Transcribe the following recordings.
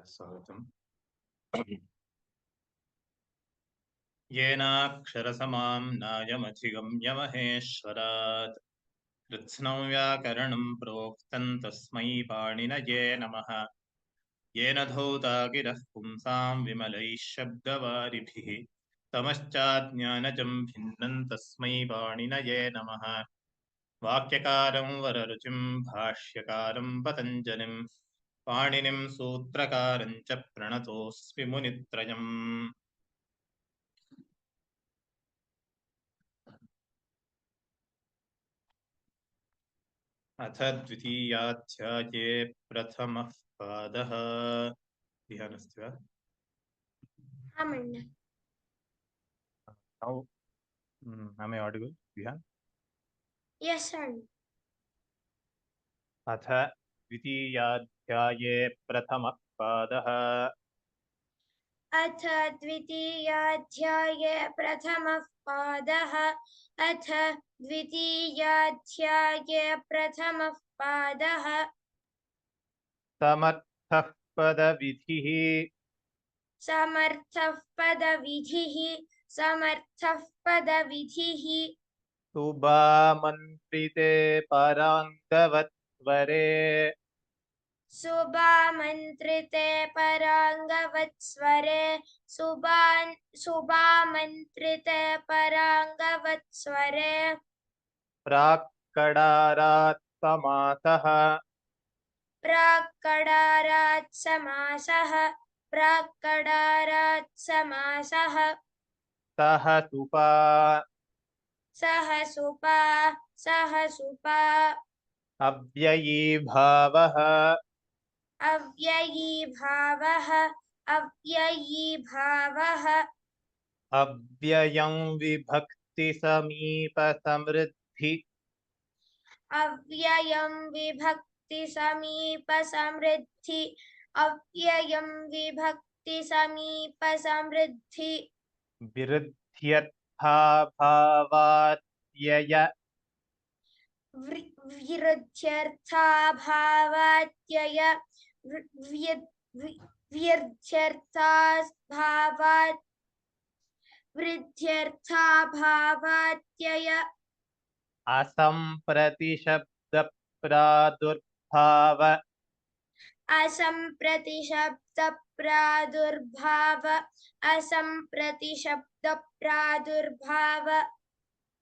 स्वागतम्। येनाक्षरसमां नायमधिगम्य महेश्वरात् कृत्स्नं व्याकरणं प्रोक्तं तस्मै पाणिनये नमः। येन धौता गिरः पुंसां विमलैः शब्दवारिभिः तमश्चाज्ञानजं भिन्नं तस्मै पाणिनये नमः। वाक्यकारं वररुचिं भाष्यकारं पतञ्जलिं पाणिनिं सूत्रकारं च प्रणतोऽस्मि मुनित्रयम्। अथ द्वितीयाध्याये प्रथमः पादः। ध्यानस्ति वा? Now, am I audible? ध्यान. Yes, sir. अथ द्वितीयाध्याये प्रथमः पादः। अथ द्वितीयाध्याये प्रथमः पादः। अथ द्वितीयाध्याये प्रथमः पादः। समर्थः पदविधिः। समर्थः पदविधिः। समर्थः पदविधिः। सुबामन्त्रिते पराङ्गवत्वरे। सुबामन्त्रिते पराङ्गवत्स्वरे। सुबामन्त्रिते पराङ्गवत्स्वरे। प्राक्कडारात् समासः। प्राक्कडारात् समासः। प्राक्कडारात् समासः। सह सुपा। सह सुपा। सह सुपा। अव्ययीभावः। अव्ययीभावः। अव्ययीभावः। अव्ययं विभक्तिसमीपसमृद्धि। अव्ययं विभक्तिसमीपसमृद्धि। अव्ययं विभक्तिसमीपसमृद्धि। विरुध्यर्थाभावात्यय। विरुध्यर्थाभावात्यय। व्यर्थाभावात् वृद्ध्यर्थाभावात्यय। असम्प्रतिशब्दप्रादुर्भाव। असम्प्रतिशब्दप्रादुर्भाव। असम्प्रतिशब्दप्रादुर्भाव।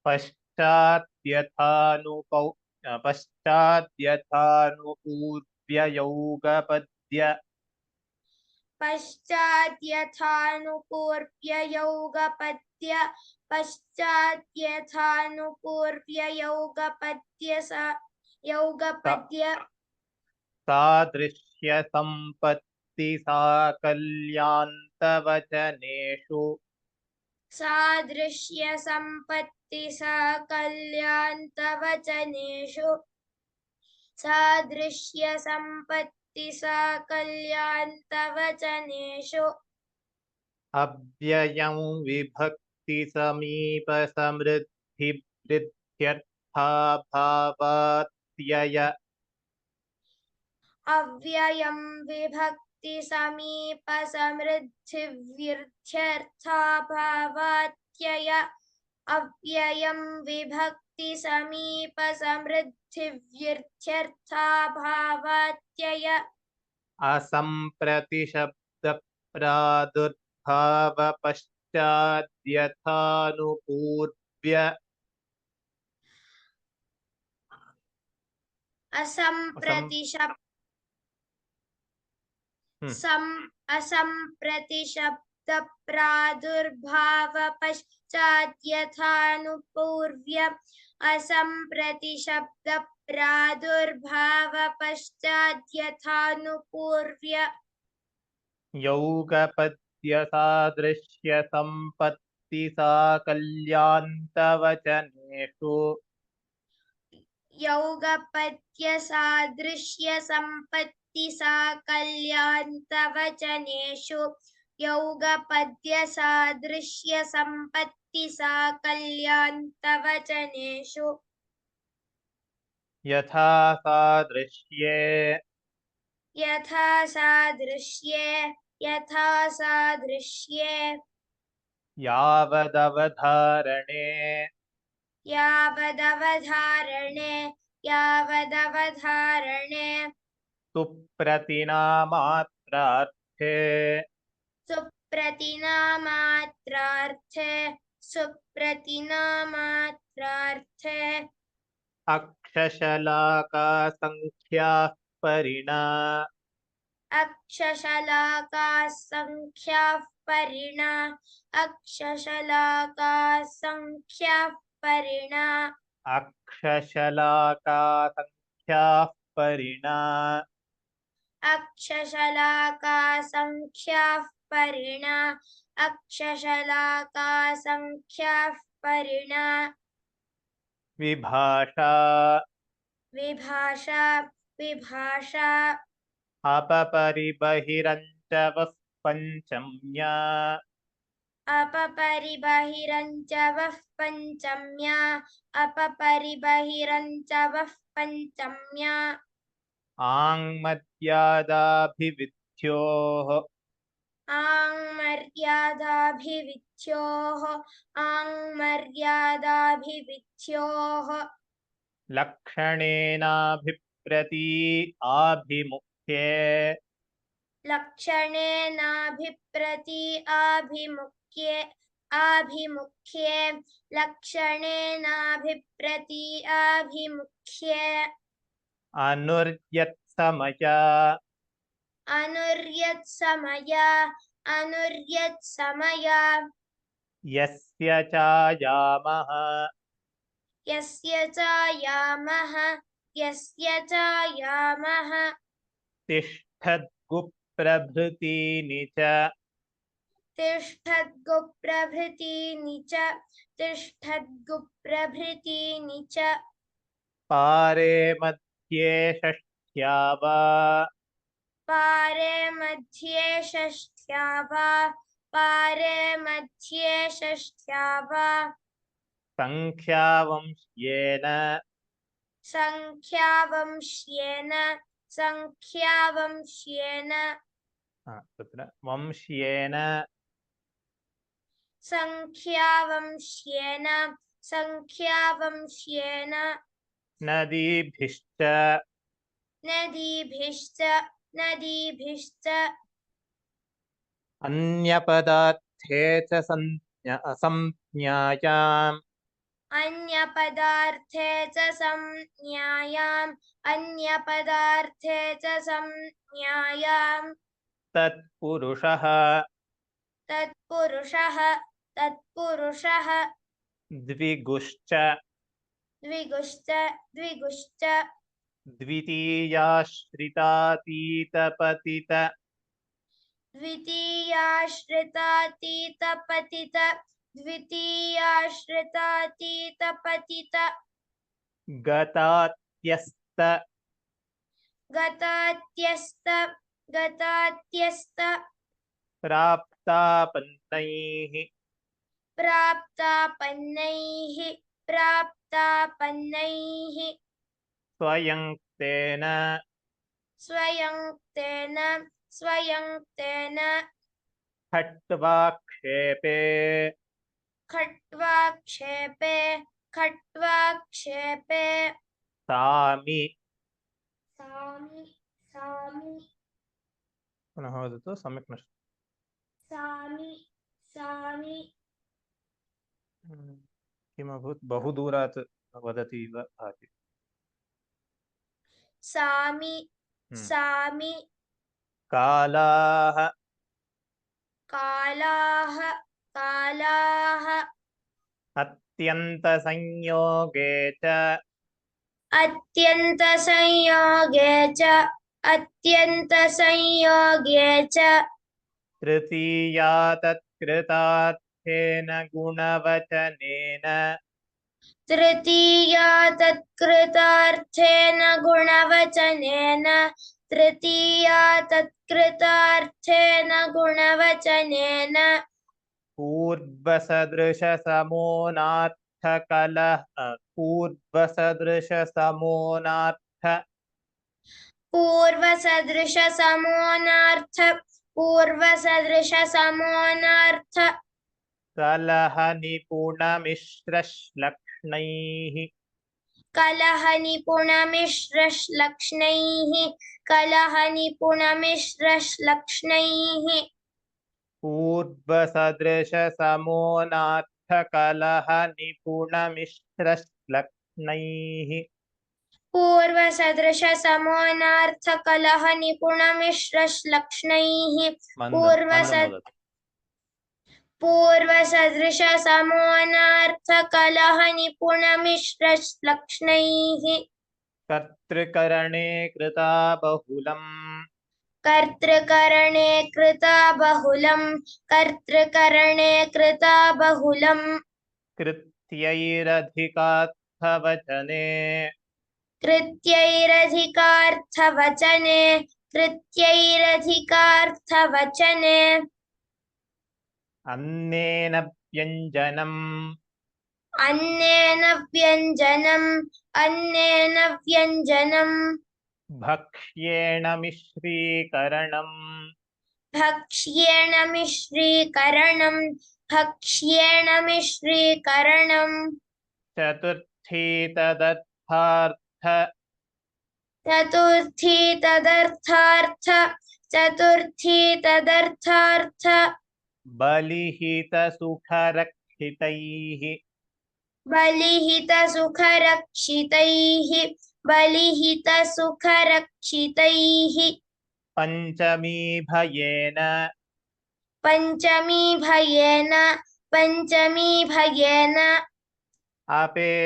पश्चाद्यथानुपूर्व्ययौगपद्य। पश्चाद्यथानुपूर्व्ययौगपद्य। पश्चाद्यथानुपूर्व्ययौगपद्य यौगपद्य। सादृश्यसम्पत्तिसाकल्यान्तवचनेषु। सादृश्यसम्पत्तिसाकल्यान्तवचनेषु। सादृश्यसम्पत्तिसाकल्यान्तवचनेषु। अव्ययं विभक्तिसमीपसमृद्धिवृद्ध्यर्थाभावात्यय। अव्ययं विभक्तिसमीपसमृद्धिव्यर्थाभावात्यय। अव्ययं विभक्तिसमीपसमृद्धिव्यर्थाभावात्यय। असम्प्रतिशब्दप्रादुर्भावपश्चाद्यथानुपूर्व्य। असम्प्रतिशब्द असम्प्रतिशब्दप्रादुर्भावपश्चाद्यथानुपूर्व्य। असम्प्रतिशब्दप्रादुर्भावपश्चाद्यथानुपूर्व्य। यौगपद्यसादृश्यसम्पत्तिसाकल्यान्तवचनेषु। यौगपद्यसादृश्यसम्पत्तिसाकल्यान्तवचनेषु। यौगपद्यसादृश्यसम्पत्तिसाकल्यान्तवचनेषु। यथा सादृश्ये। यथा सादृश्ये यथा सादृश्ये यावदवधारणे यावदवधारणे यावदवधारणे सुप्रतिनामात्रार्थे सुप्रतिनामात्रार्थे सुप्रतिनामात्रार्थे अक्षशलाकासङ्ख्याः परिणा अक्षशलाकाः संख्याः परिणा अक्षशलाकाः परिणा अक्षशलाकासङ्ख्याः परिणा अक्षशलाकाः परिणा अक्षशलाकाः परिणा विभाषा विभाषा विभाषा अपपरिबहिरञ्चवः पञ्चम्या अपपरिबहिरञ्चवः पञ्चम्या अपपरिबहिरञ्चवः पञ्चम्या आङ्मर्यादाभिविध्योः आङ्मर्यादाभिविध्योः आङ्मर्यादाभिविध्योः लक्षणेनाभिप्रती आभिमुख्ये लक्षणेनाभिप्रति आभिमुख्ये आभिमुख्ये लक्षणेनाभिप्रति आभिमुख्ये अनुर्यत्समया अनुर्यत्समया अनुर्यत्समया यस्य चायामः यस्य चायामः यस्य चायामः तिष्ठद्गुप्रभृतीनि च तिष्ठद्गुप्रभृतीनि च तिष्ठद्गुप्रभृतीनि च पारे मध्ये षष्ठ्या वा पारे मध्ये षष्ठ्या वा पारे मध्ये षष्ठ्या वा सङ्ख्यावंश्येन संख्यावंश्येन संख्यावंश्येन तत्र वंश्येन संख्यावंश्येन संख्यावंश्येन नदीभिश्च नदीभिश्च नदीभिश्च अन्यपदार्थे च संज्ञायाम् अन्यपदार्थे च संज्ञायाम् अन्यपदार्थे च संज्ञायाम् तत्पुरुषः तत्पुरुषः तत्पुरुषः द्विगुश्च द्विगुश्च द्विगुश्च द्वितीयाश्रितातीतपतित द्वितीयाश्रितातीतपतित द्वितीयाश्रितातीतपतित गतात्यस्त गतात्यस्त गतात्यस्त प्राप्तापन्नैः प्राप्तापन्नैः प्राप्तापन्नैः स्वयं तेन स्वयं तेन स्वयं तेन खट्वाक्षेपे खट्वाक्षेपे खट्वाक्षेपे सामि सामि सामि पुनः वदतु सम्यक् न सामि सामि किमभूत् बहु दूरात् वदति इव भाति सामि सामि कालाः कालाः कालाः अत्यन्तसंयोगे च अत्यन्तसंयोगे च अत्यन्तसंयोगे च तृतीया तत्कृतार्थेन गुणवचनेन तृतीया तत्कृतार्थेन गुणवचनेन तृतीया तत्कृतार्थेन गुणवचनेन पूर्वसदृशसमोनार्थकलः पूर्वसदृशसमोनार्थ पूर्वसदृशसमोनार्थ पूर्वसदृशसमोनार्थ कलहनिपुणमिश्रश्लक्ष्णैः कलहनिपुणमिश्रश्लक्ष्णैः कलहनिपुणमिश्रश्लक्ष्णैः पूर्वसदृशसमोनार्थकलहनिपुणमिश्रश्लक्ष्णैः पूर्वसदृशसमोनार्थकलहनिपुणमिश्रश्लक्ष्णैः मन्दं वदतु पूर्वसदृशसमोनार्थकलहनिपुणमिश्रश्लक्ष्णैः कर्तृकरणे कृता बहुलम् कर्तृकरणे कृता बहुलं कर्तृकरणे कृता बहुलं कृत्यैरधिकार्थवचने कृत्यैरधिकार्थवचने कृत्यैरधिकार्थवचने अन्नेन व्यञ्जनम् अन्नेन व्यञ्जनम् अन्नेन व्यञ्जनम् भक्ष्येण मिश्रीकरणम् भक्ष्येण मिश्रीकरणम् भक्ष्येण मिश्रीकरणम् चतुर्थी तदर्थार्थ चतुर्थी तदर्थार्थ बलिहितसुखरक्षितैः बलिहितसुखरक्षितैः बलिहितसुखरक्षितैः पञ्चमी भयेन पञ्चमी भयेन पञ्चमी भयेन अपेतापोढमुक्त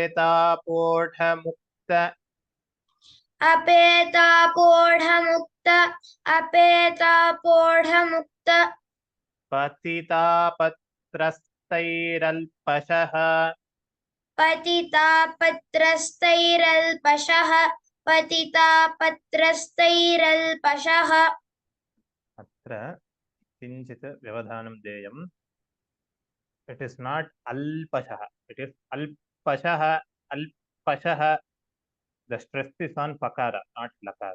अपेतापोढमुक्त अपेतापोढमुक्त पतितापत्रस्तैरल्पशः पतितापत्रस्तैरल्पशः पतितापत्रस्तैरल्पशः अत्र किञ्चित् व्यवधानं देयम् इट् इस् नाट् अल्पशः इट् इस् अल्पशः अल्पशः द स्ट्रेस् इस् आन् पकार नाट् लकार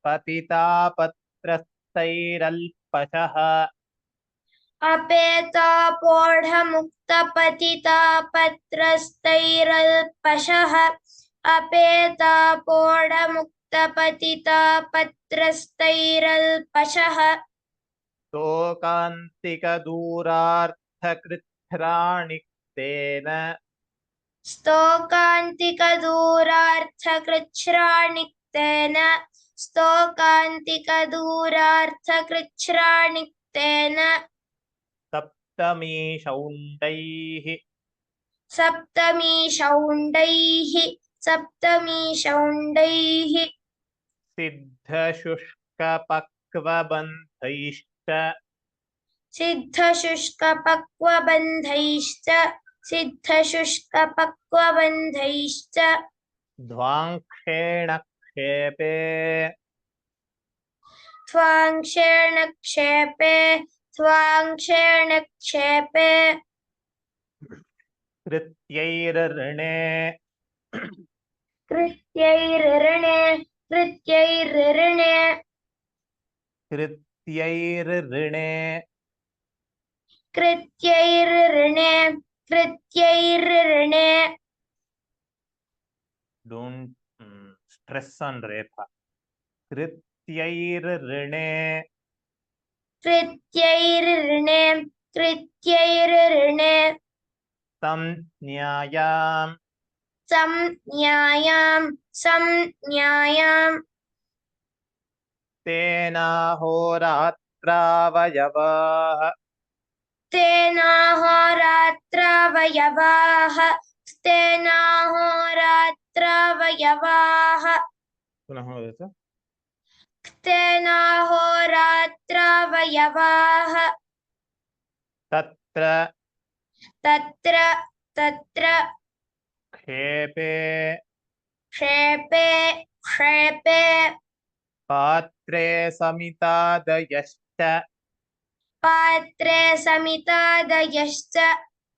पतितापत्रस्तैरल्पशः अपेतापोढमुक्तपतितापत्रस्तैरल्पशः अपेतापोढमुक्तपतितापत्रस्तैरल्पशः शोकान्तिकदूरार्थकृच्छ्राणिक्तेन स्तोकान्तिकदूरार्थकृच्छ्राणिक्तेन स्तोकान्तिकदूरार्थकृच्छ्राणिक्तेन सप्तमी शौण्डैः सप्तमीशौण्डैः सिद्धशुष्कपक्वबन्धैश्च सिद्धशुष्कपक्वबन्धैश्च सिद्धशुष्कपक्वबन्धैश्च ध्वाङ्क्षेण क्षेपे त्वाङ्क्षेणक्षेपे त्वाङ्क्षेणक्षेपे कृत्यैर्ऋणे कृत्यैर्ऋणे कृत्यैर्ऋणे कृत्यैर्ऋणे कृत्यैर्ऋणे कृत्यैर्ऋणे डोंट स्ट्रेस ऑन रेफा कृत्यैर्ऋणे कृत्यैर्ऋणे कृत्यैर्ऋणे संज्ञायां संज्ञायां तेनाहोरात्रावयवाः तेनाहोरात्रावयवाः तेनाहोरात्रावयवाः पुनः वदतु तेनाहोरात्रावयवाः तत्र तत्र तत्र क्षेपे क्षेपे क्षेपे पात्रे समितादयश्च पात्रे समितादयश्च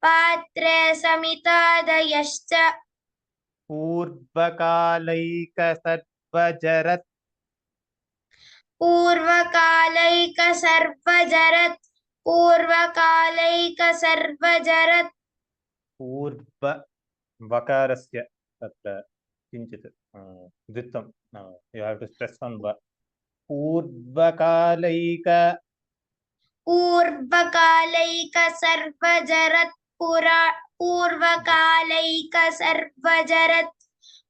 पात्रे समितादयश्च पूर्वकालैकसर्वजरत् पूर्वकालैकसर्वजरत् पूर्वकालैकसर्वजरत् पूर्व वकारस्य तत्र किञ्चित् द्वित्वं you have to stress on व पूर्वकालैक पूर्वकालैकसर्वजरत् पूर्वकालैकसर्वजरत्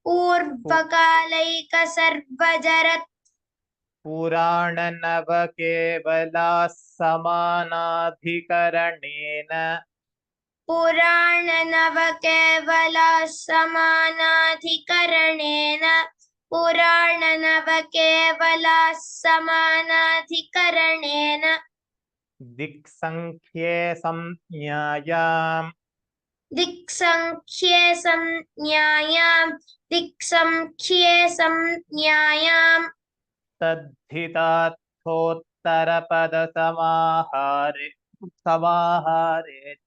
पूर्वकालैकसर्वजरत् पुराणनवकेवलाः समानाधिकरणेन पुराणनवकेवलाः समानाधिकरणेन पुराणनवकेवलाः समानाधिकरणेन दिक्सङ्ख्ये संज्ञायाम् दिक्सङ्ख्ये संज्ञायां दिक्सङ्ख्ये संज्ञायां तद्धितार्थोत्तरपदसमाहारे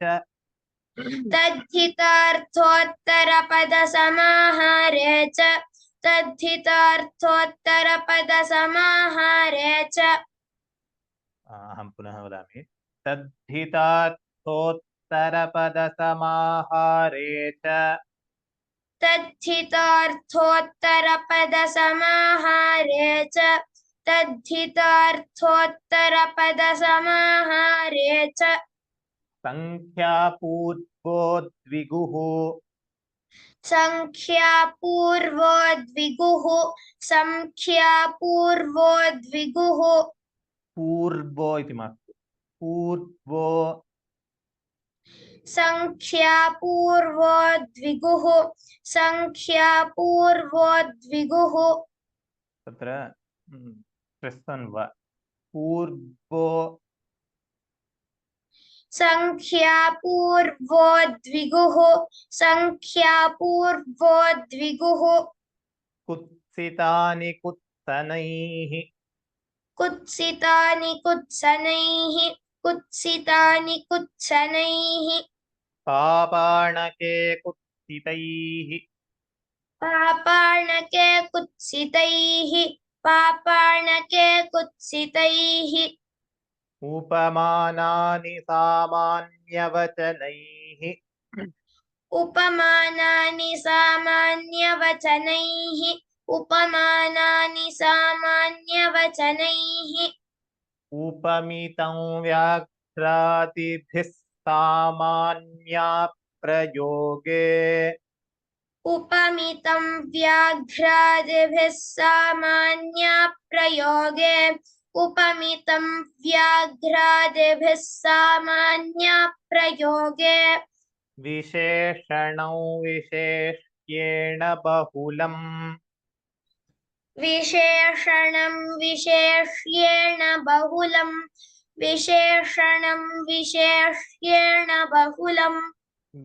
च तद्धितार्थोत्तरपदसमाहारे च तद्धितार्थोत्तरपदसमाहारे च अहं पुनः वदामि तद्धितार्थोत्तरपदसमाहारे च तद्धितार्थोत्तरपदसमाहारे च तद्धितार्थोत्तरपदसमाहारे च संख्यापूर्वोद्विगुः संख्यापूर्वोद्विगुः संख्यापूर्वोद्विगुः पूर्वो इति मास्तु पूर्वो संख्यापूर्वोद्विगुः संख्यापूर्वोद्विगुः तत्र स्ट्रेस् व पूर्वो संख्यापूर्वोद्विगुः संख्यापूर्वोद्विगुः कुत्सितानि कुत्सनैः कुत्सितानि कुत्सनैः कुत्सितानि कुत्सनैः पापाणके कुत्सितैः पापाणके कुत्सितैः पापाणके कुत्सितैः उपमानानि सामान्यवचनैः उपमानानि सामान्यवचनैः उपमानानि सामान्यवचनैः उपमितं व्याघ्रादिभिः सामान्याप्रयोगे उपमितं व्याघ्रादिभिः सामान्यप्रयोगे उपमितं व्याघ्रादिभिः सामान्यप्रयोगे विशेषणौ विशेष्येण बहुलम् विशेषणं विशेष्येण बहुलं विशेषणं विशेष्येण बहुलम्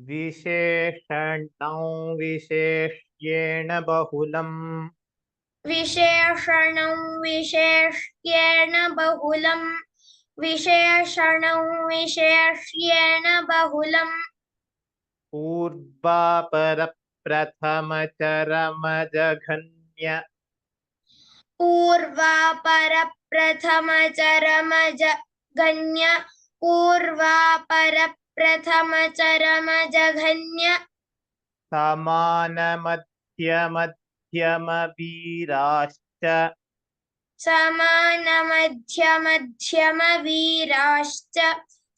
विशेषणौ विशेष्येण बहुलम् विशेषणं विशेष्येण बहुलं विशेषणं विशेष्येण बहुलम् पूर्वापरप्रथमचरमजघन्य पूर्वापरप्रथमचरमजघन्य पूर्वापरप्रथमचरमजघन्य समानमध्यमध्यमवीराश्च समानमध्यमध्यमवीराश्च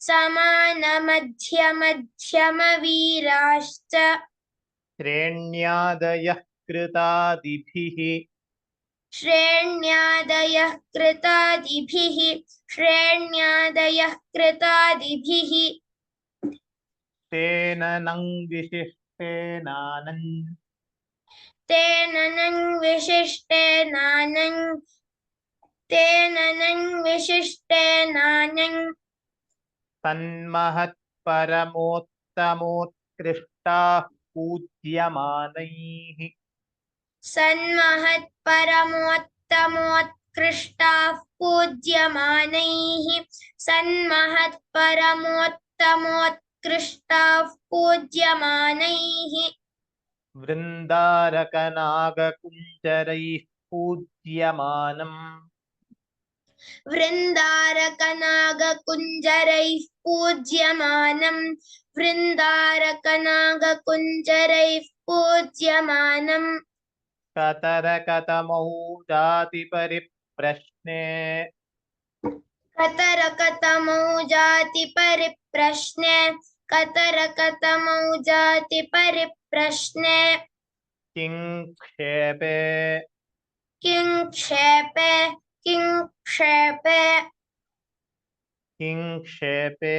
समानमध्यमध्यमवीराश्च श्रेण्यादयः कृतादिभिः श्रेण्यादयः कृतादिभिः श्रेण्यादयः कृतादिभिः तेन नं विशिष्टेनानं तेन नं विशिष्टेनानं तेन नं विशिष्टेनानं तन्महत्परमोत्तमोत्कृष्टाः पूज्यमानैः सन्महत्परमोत्तमोत्कृष्टाः पूज्यमानैः सन्महत्परमोत्तमोत्कृष्टाः पूज्यमानैः वृन्दारकनागकुञ्जरैः पूज्यमानम् वृन्दारकनागकुञ्जरैः पूज्यमानं वृन्दारकनागकुञ्जरैः पूज्यमानम् कतरकतमौजातिपरिप्रश्ने कतरकतमौ जातिपरिप्रश्ने कतरकतमौ जातिपरिप्रश्ने किङ्क्षेपे किङ्क्षेपे किङ्क्षेपे किङ्क्षेपे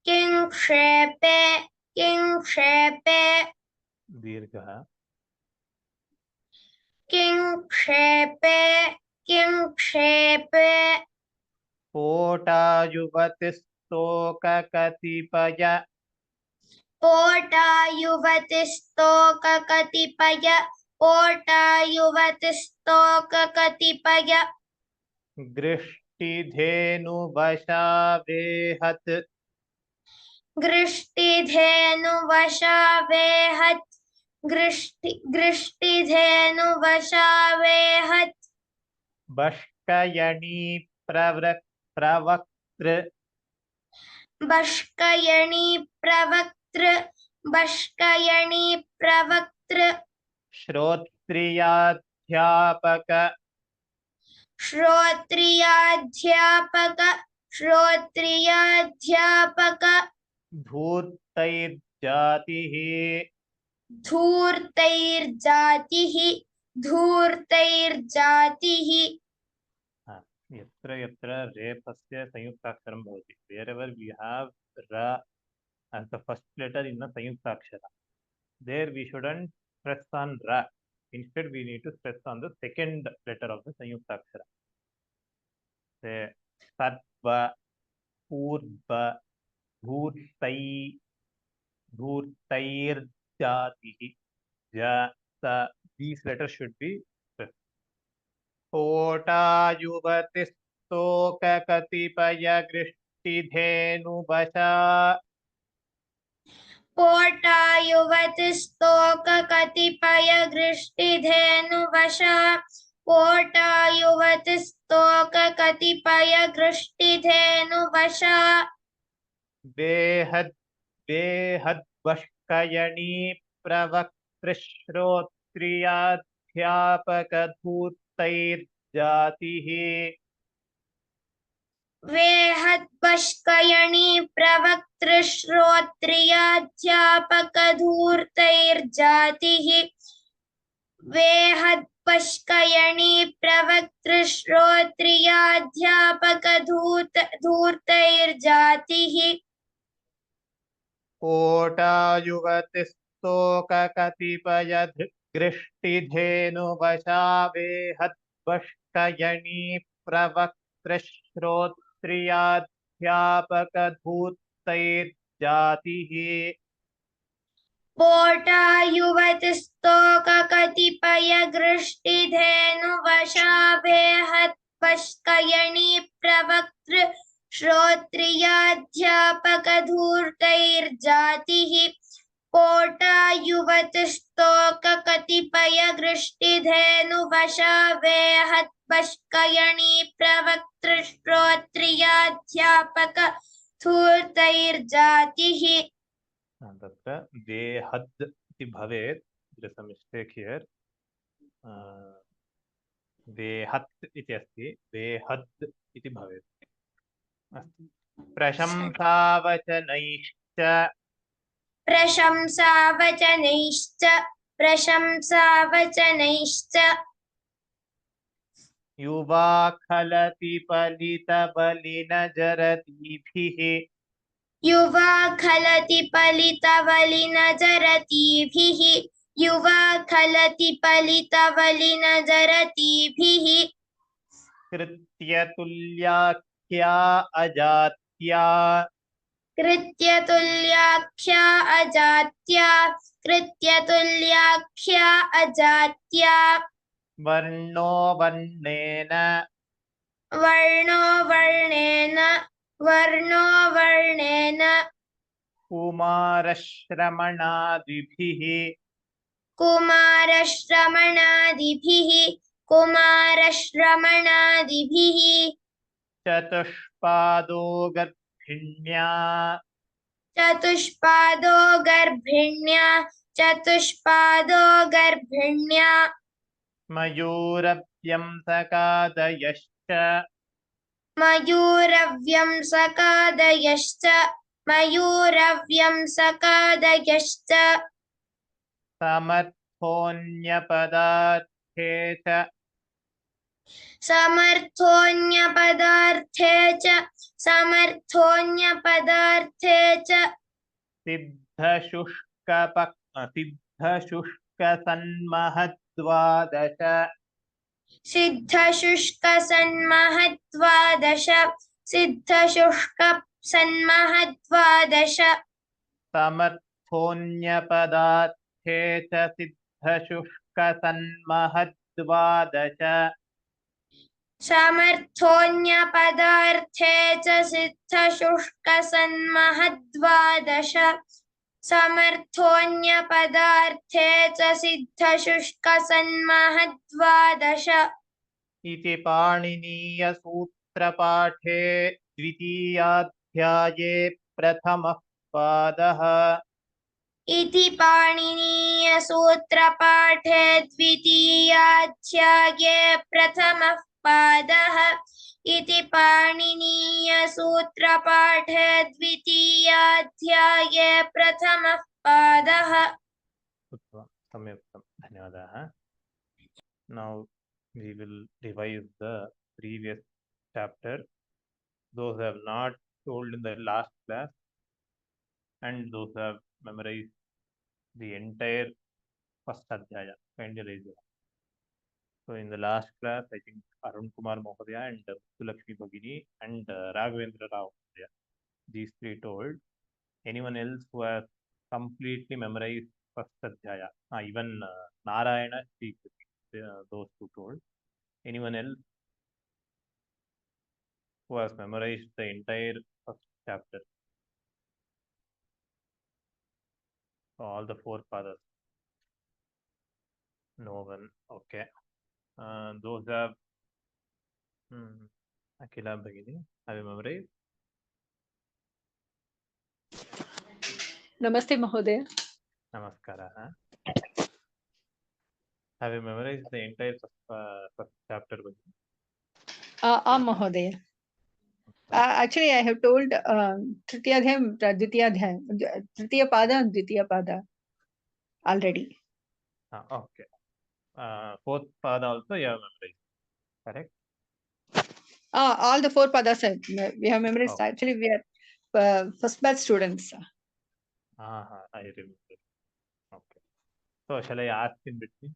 किङ्क्षेपे किङ्क्षेपे दीर्घः किङ्क्षेपे किङ्क्षेपे पोटायुवतिस्तोककतिपय पोटायुवतिस्तोककतिपय पोटायुवतिस्तोककतिपय गृष्टिधेनुवशावेहत् गृष्टिधेनुवशावेहत् गृष्टिधेनुवशावेहत् बष्कयणी प्रवक्तृ बष्कयणी प्रवक्तृ श्रोत्रियाध्यापक श्रोत्रियाध्यापक धूर्तैर्जातिः धूर्तैर्जातिः यत्र यत्र रेफस्य संयुक्ताक्षरं भवति wherever we have ra as the first letter in the संयुक्ताक्षरा there we shouldn't stress on ra, instead we need to stress on the second letter of the संयुक्ताक्षरा. say satva purva dhurtairjatihi ja sa, these letters should be stressed. पोटायुवतिस्तोककतिपयगृष्टिधेनुवशा पोटायुवतिस्तोककतिपयगृष्टिधेनुवशा पोटायुवतिस्तोककतिपयगृष्टिधेनुवशा बेहद्बष्कयणी प्रवक्तृश्रोत्रियाध्यापकधूर्तैर्जातिः वेहद्बष्कयणी प्रवक्तृश्रोत्रियाध्यापकधूर्तैर्जातिः वेहद्बष्कयणी प्रवक्तृश्रोत्रियाध्यापकधूर्तैर्जातिः पोटायुवतिस्तोककतिपयगृष्टिधेनुवशा वेहद्बष्कयणी प्रवक्तृश्रोत्रियाध्यापकधूर्तैर्जातिः पोटायुवतिस्तोककतिपयगृष्टिधेनुवशा वेहद्बष्कयणी प्रवक्तृश्रोत्रियाध्यापकधूर्तैर्जातिः पोटायुवतिस्तोककतिपयगृष्टिधेनुवशा वेहद्बष्कयणी प्रवक्तृश्रोत्रियाध्यापकधूर्तैर्जातिः. तत्र वेहद् इति भवेत्. there is a mistake here. वेहत् इति अस्ति, वेहद् इति भवेत्. अस्तु. प्रशंसावचनैश्च प्रशंसावचनैश्च युवा खलति पलितबलिनजरतीभिः युवा खलति पलितबलिनजरतीभिः युवा खलति पलितबलिनजरतीभिः कृत्यतुल्याख्या अजात्या कृत्यतुल्याख्या अजात्या वर्णो वर्णो वर्णेन वर्णो वर्णेन कुमारश्रमणादिभिः कुमारश्रमणादिभिः चतुष्पादो गर्भिण्या चतुष्पादो मयूरव्यंसकादयश्च मयूरव्यंसकादयश्च समर्थोऽन्यपदार्थे च समर्थोऽन्यपदार्थे च सिद्धशुष्कसन्महद्वादश सिद्धशुष्कसन्महद्वादश समर्थोऽन्यपदार्थे च सिद्धशुष्कसन्महद्वादश समर्थोऽन्यपदार्थे च सिद्धशुष्कसन्महद्वादश समर्थोऽन्यपदार्थे च सिद्धशुष्कसन्महद्वादश इति पाणिनीयसूत्रपाठे द्वितीयाध्याये प्रथमः पादः इति पाणिनीयसूत्रपाठे द्वितीयाध्याये प्रथमः पादः इति पाणिनीयसूत्रपाठे द्वितीयाध्याये प्रथमः पादः सम्यक् धन्यवादाः. Now we will revise the previous chapter. Those who have not told in the last class and those who have memorized the entire first adhyaya, kindly raise your hand. So in the last class, I think Arun Kumar Mohodaya and Sulakshmi Bhagini and Raghavendra Rao Mohodaya, these three told. Anyone else who has completely memorized first adhyaya, even Narayana, those two told. Anyone else who has memorized the entire first chapter? So all the four fathers. No one. Okay. Those have Akila Bhagini, have you memorized? Namaste Mahodaya. Namaskara. Have you memorized the entire first chapter? Mahodaya. Actually, I have told Tritiya Pada and Dvitiya Pada already. Okay. Fourth pada also you have memorized, correct? All the four padas we have memorized. Okay. Actually, we are first batch students. I remember. Okay. So shall I ask in between?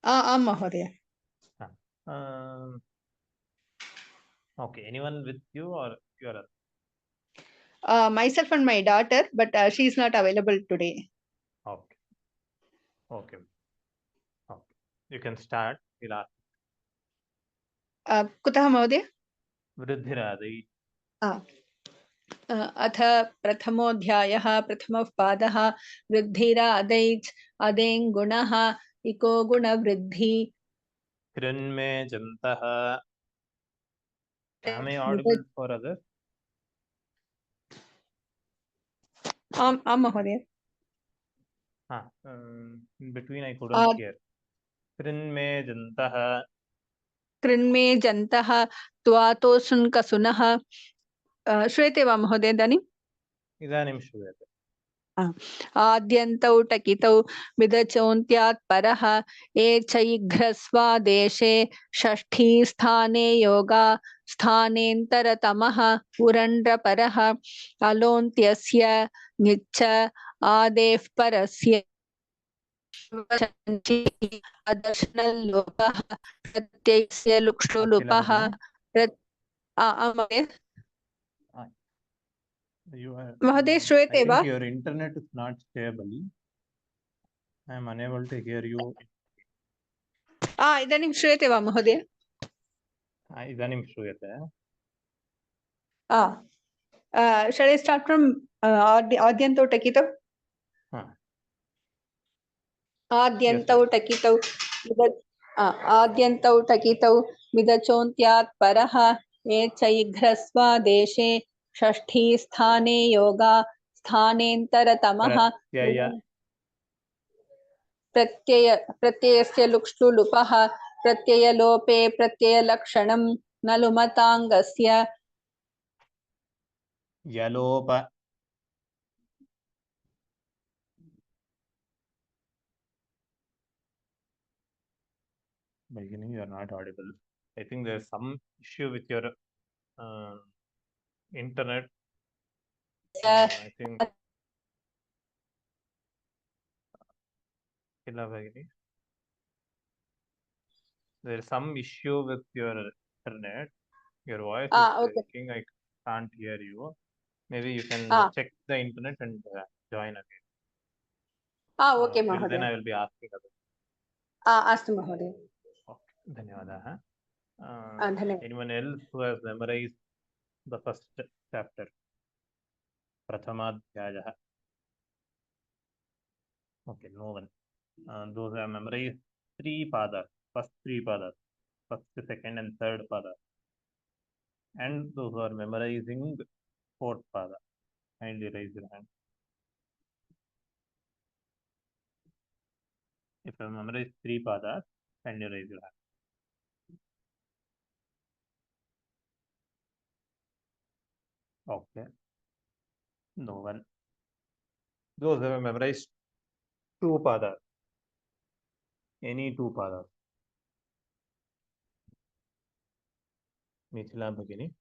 Mahodaya. Okay. Anyone with you or you are? Myself and my daughter, but she is not available today. Okay. Okay. Okay. You can start. We'll ask. Kutah Mahodaya? वृद्धिरादि. अथ प्रथमोऽध्यायः प्रथमः पादः वृद्धिरादैच् अदेङ् गुणः इको गुणवृद्धि. कृन्मे जन्तः. Am I audible for others? Mahodaya. In between I couldn't hear. कृन्मे जन्तः. कृन्मे जन्तः त्वातोऽसुन्कसुनः. श्रूयते वा महोदय इदानीम्? इदानीं श्रूयते. आद्यन्तौ टकितौ विदचोन्त्यात् परः एचैघ्रस्वादेशे षष्ठी स्थाने योगा स्थानेन्तरतमः उरण्ड्रपरः अलोन्त्यस्य निच्च आदेः परस्य अदर्शनलोपः प्रत्ययस्य लुक्षुलुपः. Mahodaya, श्रूयते वा? Your internet is not stable. I am unable to hear you. इदानीं श्रूयते वा महोदय? इदानीं श्रूयते. Shall I start from Adhyantau Takitau? Adyantau Takitau Adyantau Takitau Midachontyaat Paraha Echaighrasva Shashthi Sthane Yoga Sthanentartamaha प्रत्ययस्य लुक्ष्लु लुपः प्रत्ययलोपे प्रत्ययलक्षणं नलुमताङ्गस्य यलोप. Beginning, you are not audible. I think there's some issue with your internet. I think. There is some issue with your internet. Your voice is breaking. I can't hear you. Maybe you can check the internet and join again. Okay, Mahoday. Then I will be asking others. Astu Mahoday. Okay, धन्यवादः. Anyone else who has memorized the first chapter? Prathamadhyayah. Okay, no one. Those who have memorized three padas, first three padas, first, second, and third pada, and those who are memorizing fourth pada, kindly raise your hand. If you have memorized three padas, kindly raise your hand. Okay, no one. Those who have memorized two padas, any two padas. Mithila Bhagini.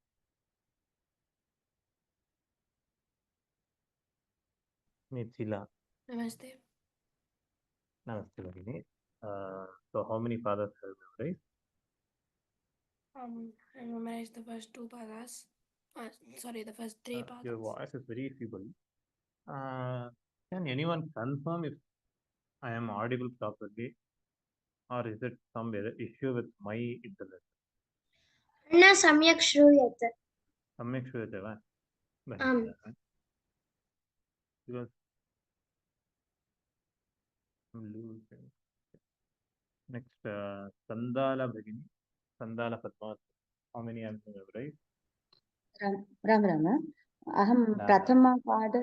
Mithila. Namaste. Namaste Bhagini. So how many padas have you memorized? I memorized the first two padas. Sorry, the first three padas. Your voice is very feeble. Can anyone confirm if I am audible properly, or is it some issue with my internet? न सम्यक् श्रूयते. सम्यक् श्रूयते वा? Because next, Sandala Bhagini, Sandala Padma. How many have you memorized? Ram Ram अहं प्रथमपाद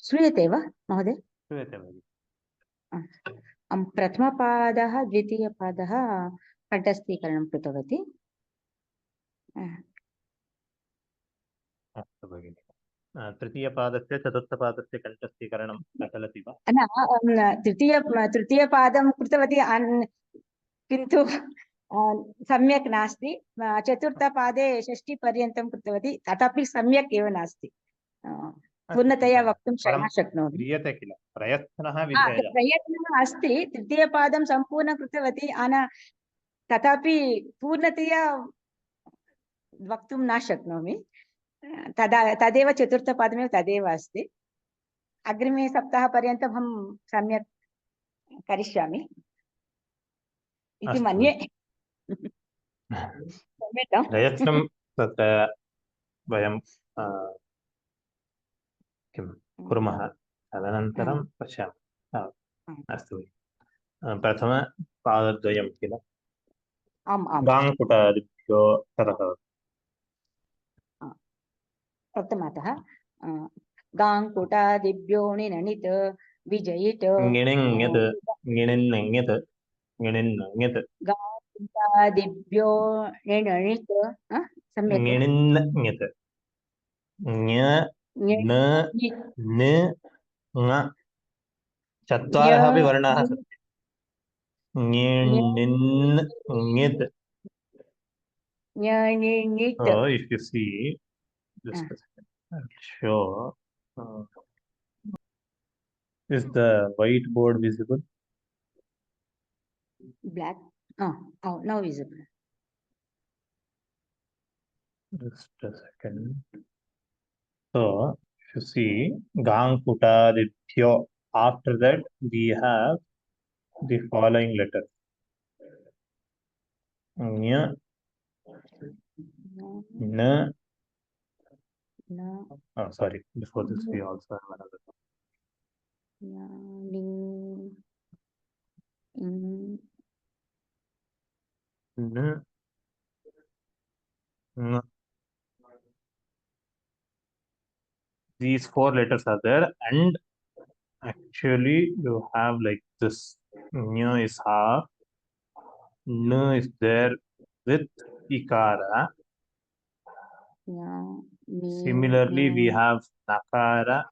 श्रूयते वा महोदय? श्रूयते भगिनि. प्रथमपादः द्वितीयपादः कण्ठस्थीकरणं कृतवती. अस्तु भगिनि. तृतीयपादस्य चतुर्थपादस्य कण्ठस्थीकरणं न चलति वा? न, तृतीयपादं कृतवती किन्तु सम्यक् नास्ति. चतुर्थपादे षष्टिपर्यन्तं कृतवती, तथापि सम्यक् एव नास्ति. पूर्णतया वक्तुं न शक्नोमि. क्रियते किल, प्रयत्नः विधेयः. प्रयत्नः अस्ति. तृतीयपादं सम्पूर्णं कृतवती, तथापि पूर्णतया वक्तुं न शक्नोमि. तदेव चतुर्थपादमेव तदेव अस्ति. अग्रिमे सप्ताहपर्यन्तं अहं सम्यक् करिष्यामि इति मन्ये. प्रयत्नं तत्र वयं किं कुर्मः, तदनन्तरं पश्यामः. अस्तु, प्रथमपादद्वयं किल? गाङ्कुटादिभ्यो ततः प्रथमतः गाङ्कुटादिभ्यो निनणित विजयित ङिणिङ्यत् ङिणिन्नङ्यत् ङिणिन्नङ्यत् गाङ्कुटादिभ्यो निनणित सम्यक् ङिणिन्नङ्यत् ङ न न ङ चत्वारः अपि वर्णाः सन्ति. ङिणिन्नङ्यत्. Oh, if you see, just a second, I'll show. Is the whiteboard visible? Black. Oh, now visible. Just a second. So, if you see, Gankutadibhyo, after that we have the following letters. Nya, न N. न Oh, sorry. Before this, we also have another one. ning in N. N. These four letters are there, and actually you have like this. N is half. N is there with ikara. nya ni Similarly, we have nakara,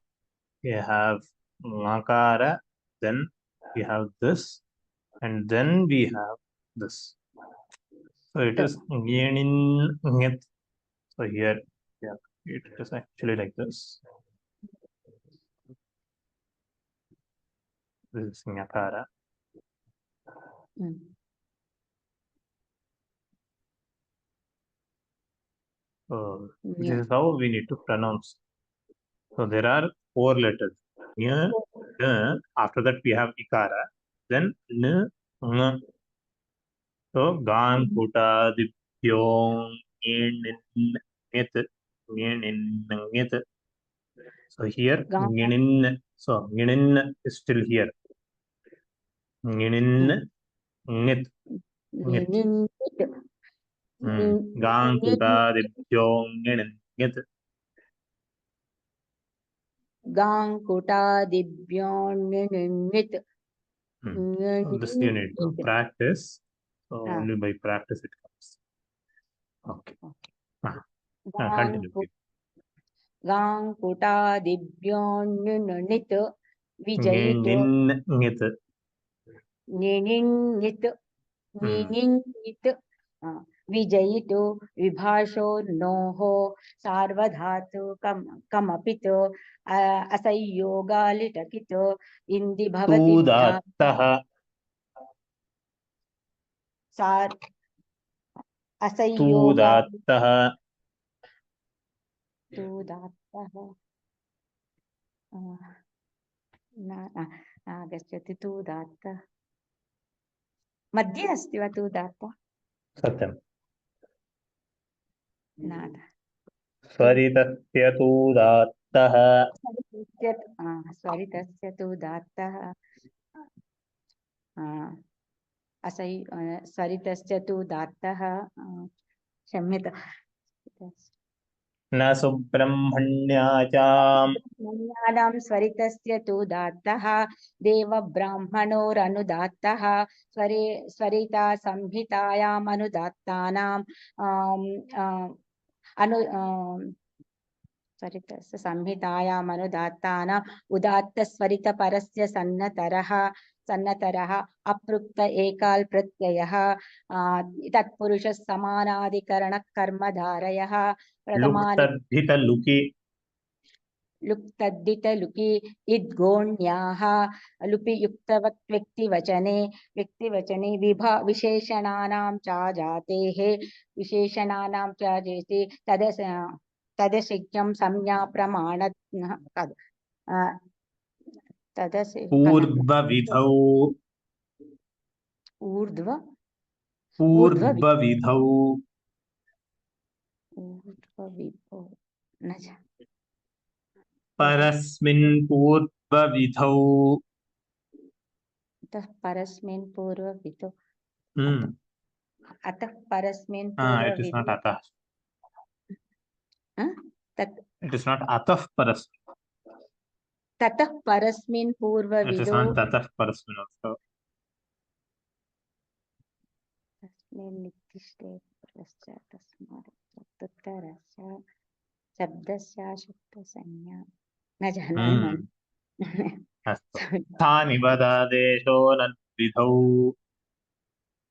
we have makara, then we have this, and then we have this. So it is nyenin nyet. So here, yeah, it is actually like this. This is nyakara. So this is how we need to pronounce. So there are four letters. Nya, n. After that we have ikara. Then n, ng. So gan, kuta, dipyong, nyet, nyet. So here nginin. So nginin is still here. Nginin, nyet, nyet. ning Gan, kuta, dipyong, nyet. gang kota dibyon nit So this you need to practice. So only by practice it comes. Okay. Continue. please. gang kota dibyon nit vijayito Nyet. ninin nit विजयितो विभाषो नोहो सार्वधातु कमपितो असंयोगालिटकितो इन्दि भवति तुदात्तः सार असंयोगा तुदात्तः आगच्छति तुदात्तः मध्ये अस्ति वा तुदात्तः सत्यं नाद स्वरितस्य तुदात्तः स्वरितस्य तुदात्तः स्वरितस्य तुदात्तः क्षम्यतां न सुब्रह्मण्याचाम् ब्रह्मण्यानां स्वरितस्य तुदात्तः देवब्राह्मणोरनुदात्तः स्वरिता संहितायाम् अनुदात्तानां स्वरितस्य संहितायाम् अनुदात्तानाम् उदात्तस्वरितपरस्य सन्नतरः अपृक्त एकाल् प्रत्ययः तत्पुरुषः समानाधिकरणः कर्मधारयः लुक्तद्धितलुकि लुक्तद्धितलुकि इद्गोण्याः लुपि युक्तवत् व्यक्तिवचने विशेषणानां च जातेः विशेषणानां च जेति तदशिक्यं संज्ञा प्रमाण पूर्वविधौ पूर्वविधौ परस्मिन् पूर्वविधौ परस्मिन् पूर्वविधौ अतः परस्मिन् it is not atah. It is not atah parasmin. ततः परस्मिन् It is पूर्वविधौ not tatah parasmin also. तस्मिन् निर्दिष्टे पुरश्च तस्मात् तदुत्तरस्य शब्दस्य शब्दसंज्ञा न जानामि अस्तु तानि वदादेशो नद्विधौ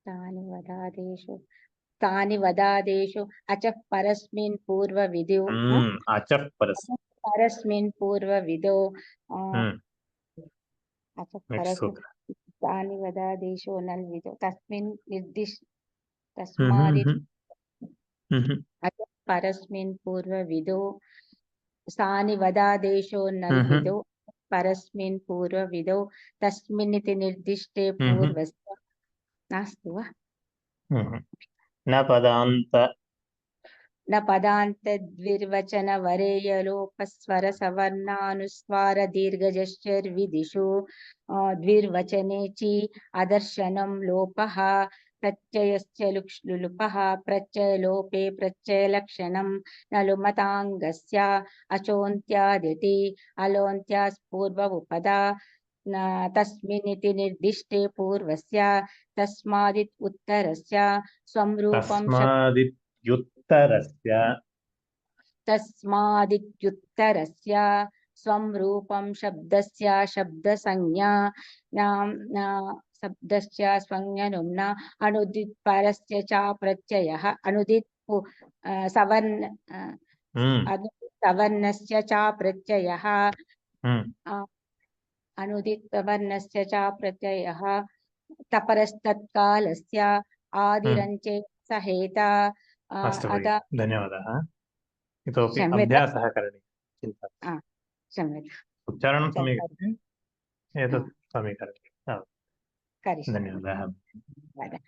तानि वदादेषु अचः परस्मिन् पूर्वविधौ अचः परस्मिन् पूर्वविधौ अचः Next परस्मिन् sutra. तानि वदादेशो नल्विधौ तस्मिन् तस्मात् अचः परस्मिन् पूर्वविधौ सानि वदादेशो नल्विधौ परस्मिन् पूर्वविधौ तस्मिन्निति निर्दिष्टे पूर्वस्य नास्ति वा न पदान्त न पदान्तद्विर्वचन वरेयलोपस्वर सवर्णानुस्वार दीर्घजश्चर्विदिषु द्विर्वचने ची अदर्शनं लोपः प्रत्ययश्च लुलुपः प्रत्ययलोपे प्रत्ययलक्षणं न लुमताङ्गस्य अचोन्त्यादिति अलोन्त्यास्पूर्वमुपदा तस्मिन्निति निर्दिष्टे पूर्वस्य तस्मादित् उत्तरस्य तस्मादित्युत्तरस्य स्वं रूपं शब्दस्य शब्दसंज्ञा शब्दस्य संज्ञनुम्ना अनुदित् परस्य च प्रत्ययः अनुदित् सवर्णस्य च प्रत्ययः अनुदितवर्णस्य च प्रत्ययः तपरस्तत्कालस्य आदिरञ्चे सहेता अस्तु भगिनि, धन्यवादः। इतोपि क्षम्यताम्। अभ्यासः करणीयः, चिन्ता क्षम्यताम् उच्चारणं सम्यक् अस्ति, एतत् सम्यक् करणीयं। करिष्यामि। धन्यवादः। धन्यवादः।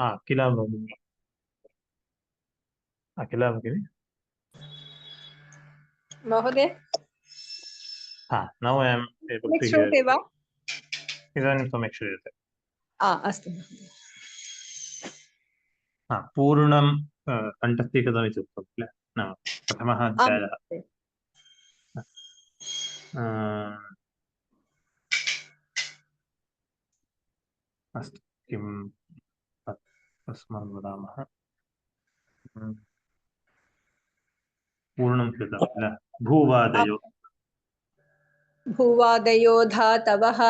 अखिला भगिनी, अखिला भगिनी, महोदय नौ ऐ एम् एबल् टु श्रूयते वा? इदानीं सम्यक् श्रूयते। अस्तु महोदय। पूर्णं कण्ठस्थीकृतमिति उक्तं किल, न प्रथमः अध्यायः। अस्तु, किं तस्मात् वदामः। पूर्णं कृतं किल, भूवादयो भूवादयो धातवः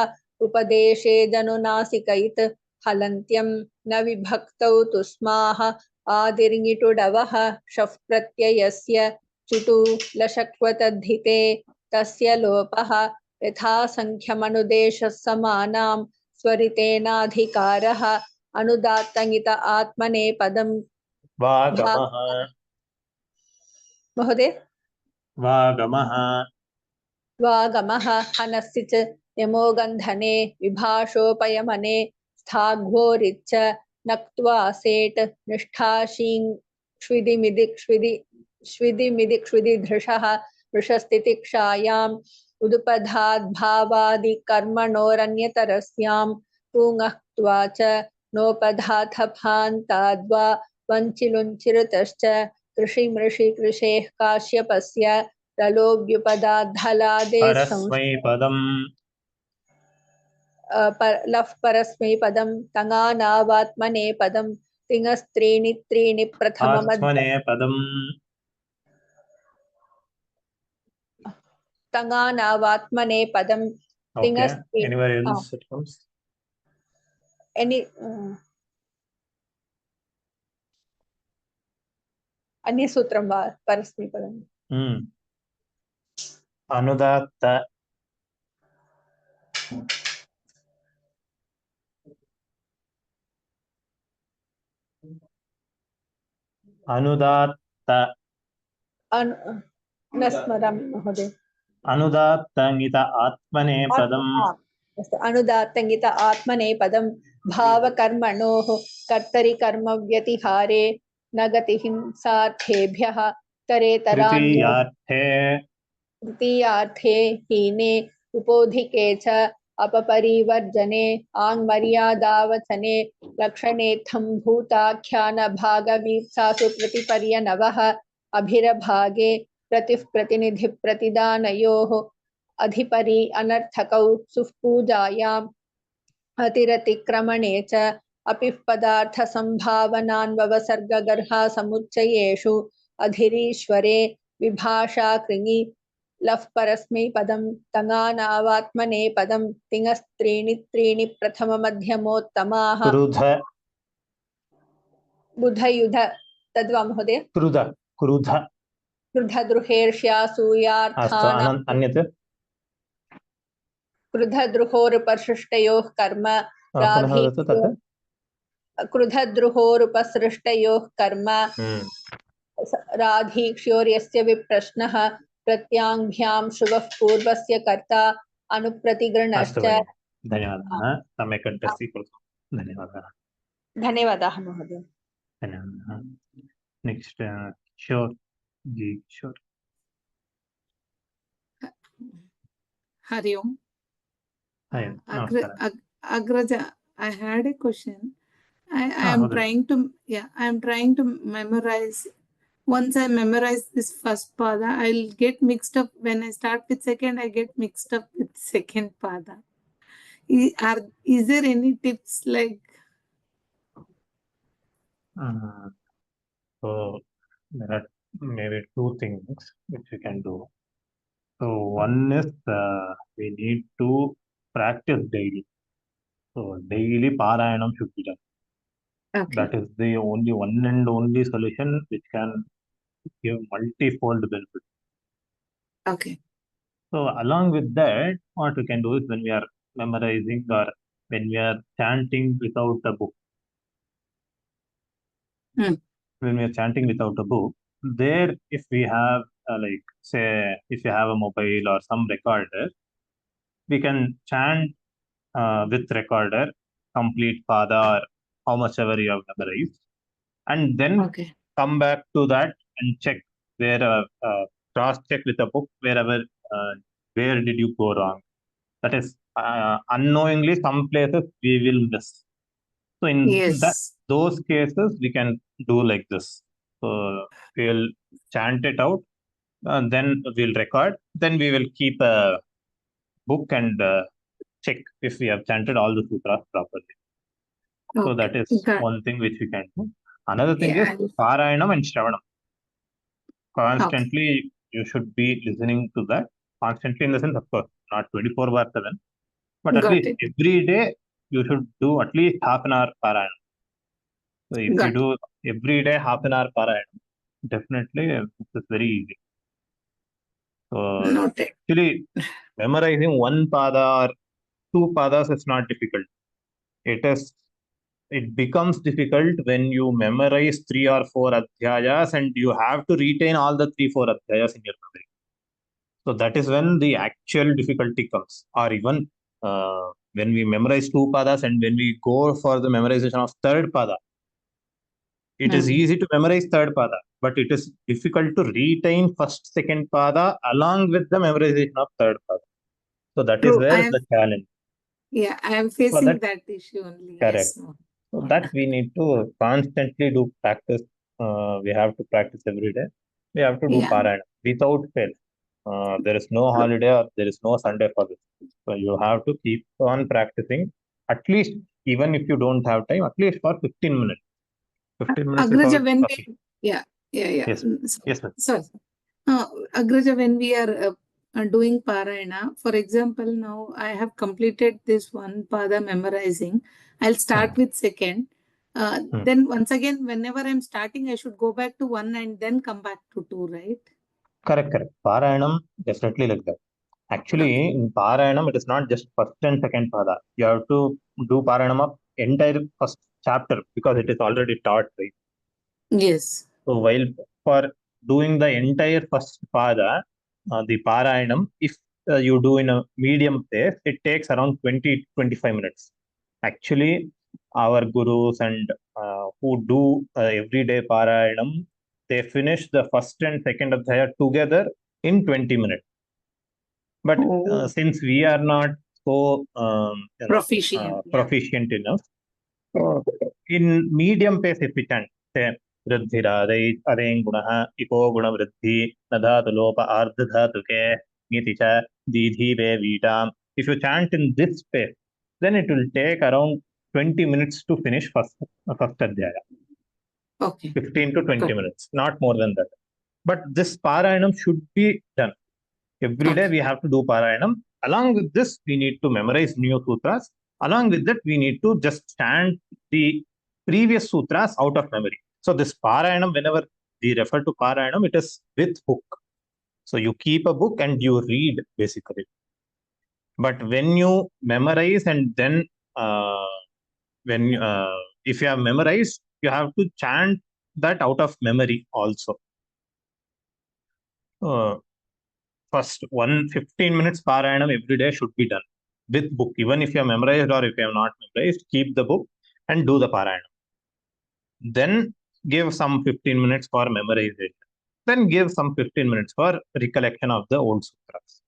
उपदेशेदनुनासिकैत् हलन्त्यं न विभक्तौ तुस्माः आदिर्ङिटुडवः शफ् प्रत्ययस्य चुटु लशक्वतद्धिते तस्य लोपः यथा संख्यमनुदेशः समानां स्वरितेनाधिकारः अनुदात्तङित आत्मनेपदं वागमः महोदय वागमः हनस्य च यमो गन्धने विभाषोपयमने स्थाघ्वोरिच्च नक्त्वा सेट् निष्ठाशीङ्क्ष्विदिमिदिक्ष्विदिधृषः वृषस्थितिक्षायाम् उदुपधाद्भावादिकर्मणोरन्यतरस्यां पुङक्त्वा च नोपधाथफान्ताद्वा वञ्चिलुञ्चिरुतश्च कृषिमृषि कृषेः काश्यपस्य ललोव्युपदाद्धलादेः परस्मैपदम् लफ् परस्मैपदं तङानावात्मनेपदं तिङस्त्रीणि त्रीणि आत्मनेपदम् तङानावात्मनेपदं Okay, anywhere else it comes? अन्यसूत्रं वा परस्मैपदम् अनुदात्त न स्मरामि महोदय। अनुदात्तङित आत्मनेपदम् अनुदात्तङित आत्मनेपदं भावकर्मणोः कर्तरि कर्म व्यतिहारे न गतिहिंसार्थेभ्यः तृतीयार्थे हीने उपोधिके च अपपरिवर्जने आङ्मर्यादावचने लक्षणेत्थं भूताख्यानभागवीप्सासु प्रतिपर्यनवः अभिरभागे प्रतिः प्रतिनिधिप्रतिदानयोः अधिपरि अनर्थकौ सुःपूजायाम् अतिरतिक्रमणे च अपिः पदार्थसम्भावनान्ववसर्गगर्हासमुच्चयेषु अधिरीश्वरे विभाषा कृङि लफ् परस्मैपदं तङानावात्मनेपदं तिङस्त्रीणि त्रीणि प्रथममध्यमोत्तमाः बुधयुध तद्वा महोदय क्रुधद्रुहेर्ष्यासूयार्थानां अन्यत् क्रुधद्रुहोरुपसृष्टयोः कर्म क्रुधद्रुहोरुपसृष्टयोः कर्म राधीक्ष्योर्यस्य विप्रश्नः प्रत्याङ्भ्यां शुभः पूर्वस्य कर्ता अनुप्रतिगृणश्च। धन्यवादः, सम्यक् कण्ठस्थीकृतं, धन्यवादः। धन्यवादाः महोदय। Next, sure. Ji, sure. Hari Om. Hi, Agra- namaskaram. Ag- Agraja, I had a question. I Ah, am okay. trying to, I am trying to memorize. Once I memorize this first pada, I'll get mixed up. When I start with second, I get mixed up with second pada. Is there any tips like? So there are maybe two things which we can do. So one is we need to practice daily. So daily Parayanam should be done. Okay. That is the only one and only solution which can give multifold benefit. Okay. So along with that, what we can do is when we are memorizing or when we are chanting without a book. When we are chanting without a book, there if we have like say if you have a mobile or some recorder, we can chant with recorder complete pada or how much ever you have memorized, and then Okay. come back to that and check where cross check with a book wherever where did you go wrong. That is unknowingly some places we will miss. So in Yes. those cases we can do like this. So we'll chant it out, then we'll record, then we will keep a book and check if we have chanted all the sutras properly. So that Okay. is one thing which we can do. Another thing is Yeah. Parayanam and Shravanam. Okay. Constantly you should be listening to that. Constantly in the sense, of course, not 24/7, but at Got least it. every day you should do at least half an hour Parayanam. So if Got you do every day half an hour Parayanam, definitely it's very easy. So Noted. actually memorizing one pada or two padas is not difficult. It becomes difficult when you memorize 3 or 4 adhyayas and you have to retain all the 3-4 adhyayas in your memory. So that is when the actual difficulty comes. Or even when we memorize 2 padas and when we go for the memorization of third pada, it is easy to memorize third pada, but it is difficult to retain first, second pada along with the memorization of third pada. So that is True. where the challenge. Yeah, I am So facing that that issue only. correct. Yes. No. So that we need to constantly do practice. We have to practice every day. We have to do Yeah. Parayanam without fail. There is no holiday or there is no Sunday for this. So you have to keep on practicing at least, even if you don't have time, at least for 15 minutes. 15 minutes is Agraja, all when possible. yeah. Yes. Yes, ma'am. Sorry. Agraja, when we are doing Parayana, for example, now I have completed this one pada memorizing. I'll start with second. Then once again, whenever I'm starting, I should go back to one and then come back to two, right? Correct. Parayanam, definitely like that. Actually, in Parayanam, it is not just first and second pada. You have to do Parayanam of entire first chapter because it is already taught, right? Yes. So while for doing the entire first pada, the Parayanam, if you do in a medium pace, it takes around 20-25 minutes. Actually, our gurus and who do everyday Parayanam, they finish the first and second adhyaya together in 20 minutes. But since we are not so proficient enough, so in medium pace, if we can say वृद्धिरादै अरें गुणः इको गुणवृद्धि नधातु लोप आर्धधातुके नीति च दीधि वे वीटाम. If you chant in this pace, then it will take around 20 minutes to finish first adhyaya. Okay. 15 to 20 minutes, not more than that. But this Parayanam should be done. Every day we have to do Parayanam. Along with this, we need to memorize new sutras. Along with that, we need to just chant the previous sutras out of memory. So this Parayanam, whenever we refer to Parayanam, it is with book. So you keep a book and you read basically. But when you memorize and then if you have memorized, you have to chant that out of memory also. First 15 minutes Parayanam every day should be done with book. Even if you have memorized or if you have not memorized, keep the book and do the Parayanam. Then give some 15 minutes for memorization. Then give some 15 minutes for recollection of the old sutras.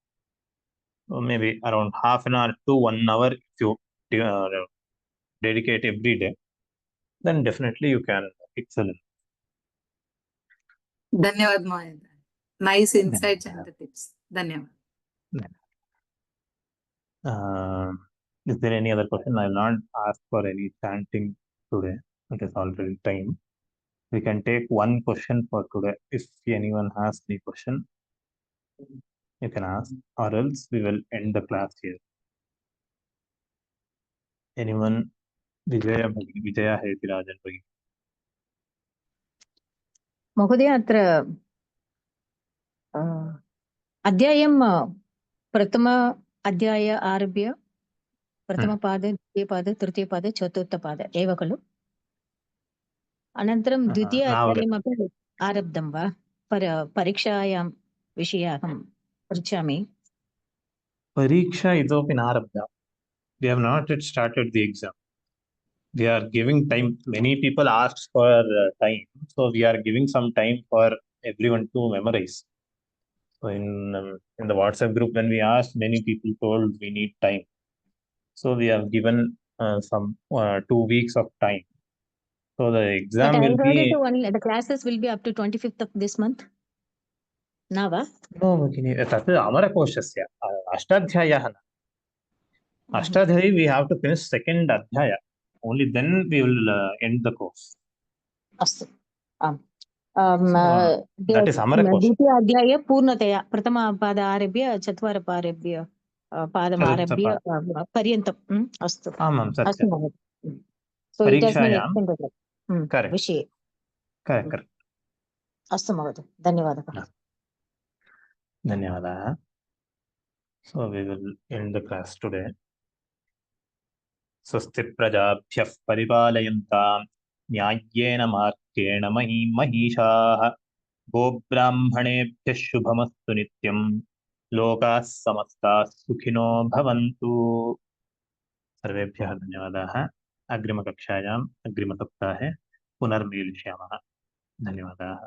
So maybe around half an hour to 1 hour if you dedicate every day, then definitely you can excel in. ಧನ್ಯವಾದ Mahendra. Nice insights and the tips. ಧನ್ಯವಾದ. Is there any other question? I will not ask for any chanting today. It is already time. We can take one question for today. If anyone has any question, you can ask, or else we will end the class here. Anyone? Vijaya Hetirajan Bhagini. महोदय अत्र अध्यायं प्रथम अध्याय आरभ्य प्रथमपाद द्वितीयपाद तृतीयपाद चतुर्थपाद एव खलु अनन्तरं द्वितीय अध्यायमपि आरब्धं वा परीक्षायां विषये अहं पृच्छामि Pariksha idopi narabdha. We have not yet started the exam. We are giving time. Many people ask for time, so we are giving some time for everyone to memorize. So in the WhatsApp group, when we asked, many people told we need time. So we have given some 2 weeks of time. So the exam but will be. only the classes will be up to 25th of this month. Nava? No, Bhagini. Tat Amarakoshasya. Ashtadhyayah. Ashtadhyayi we have to finish second adhyaya. Only then we will end the course. अस्तु that is Amarakosha. द्वितीय अध्याय पूर्णतया प्रथमपाद आरभ्य चत्वारपादेभ्य पादमारभ्य पर्यन्तम् अस्तु आमां अस्तु सत्यं. महोदय so it has been extended विषये correct अस्तु महोदय धन्यवादः. धन्यवादाः. So we will end the class today. स्वस्ति प्रजाभ्यः परिपालयन्तां न्याय्येन मार्गेण महिषाः गोब्राह्मणेभ्यः शुभमस्तु नित्यं लोकाः समस्ताः सुखिनो भवन्तु. सर्वेभ्यः धन्यवादाः. अग्रिमकक्षायाम् अग्रिमसप्ताहे पुनर्मेलिष्यामः. धन्यवादाः.